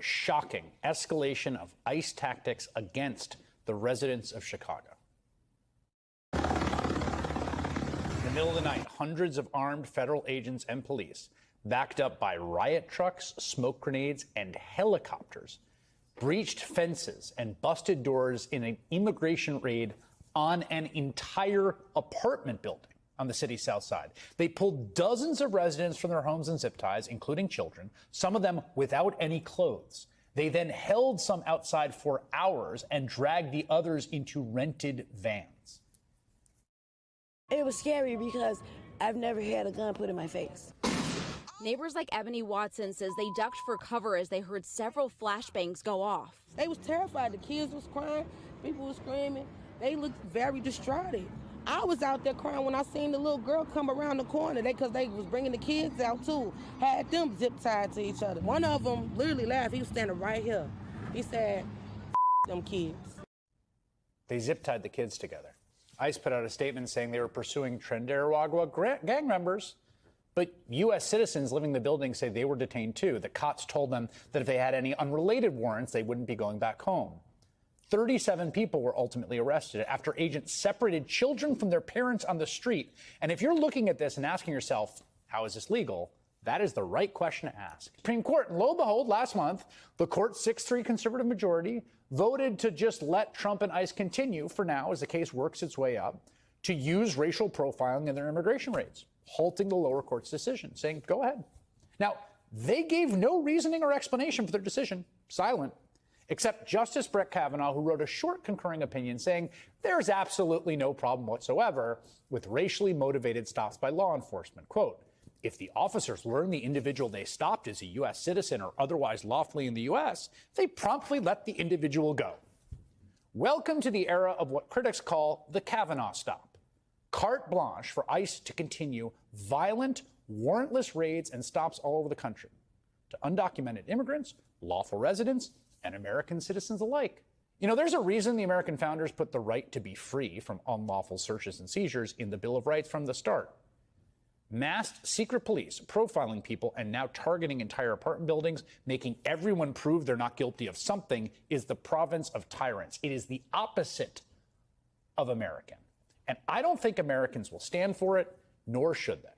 shocking escalation of ICE tactics against the residents of Chicago. In the middle of the night, hundreds of armed federal agents and police, backed up by riot trucks, smoke grenades, and helicopters, breached fences and busted doors in an immigration raid on an entire apartment building on the city's south side. They pulled dozens of residents from their homes and zip ties, including children, some of them without any clothes. They then held some outside for hours and dragged the others into rented vans. It was scary because I've never had a gun put in my face. Neighbors like Ebony Watson says they ducked for cover as they heard several flashbangs go off. They was terrified. The kids was crying. People was screaming. They looked very distraught. I was out there crying when I seen the little girl come around the corner because they was bringing the kids out too. Had them zip tied to each other. One of them literally laughed. He was standing right here. He said, them kids. They zip tied the kids together. ICE put out a statement saying they were pursuing Trinidad gang members, but U.S. citizens living in the building say they were detained too. The cops told them that if they had any unrelated warrants, they wouldn't be going back home. 37 people were ultimately arrested after agents separated children from their parents on the street. And if you're looking at this and asking yourself, how is this legal? That is the right question to ask. Supreme Court, and lo and behold, last month, the court's 6-3 conservative majority voted to just let Trump and ICE continue for now as the case works its way up to use racial profiling in their immigration raids, halting the lower court's decision, saying, go ahead. Now, they gave no reasoning or explanation for their decision, silent, except Justice Brett Kavanaugh, who wrote a short concurring opinion saying there's absolutely no problem whatsoever with racially motivated stops by law enforcement. Quote, if the officers learn the individual they stopped is a U.S. citizen or otherwise lawfully in the U.S., they promptly let the individual go. Welcome to the era of what critics call the Kavanaugh stop. Carte blanche for ICE to continue violent, warrantless raids and stops all over the country to undocumented immigrants, lawful residents, and American citizens alike. You know, there's a reason the American founders put the right to be free from unlawful searches and seizures in the Bill of Rights from the start. Masked secret police profiling people and now targeting entire apartment buildings, making everyone prove they're not guilty of something, is the province of tyrants. It is the opposite of American. And I don't think Americans will stand for it, nor should they.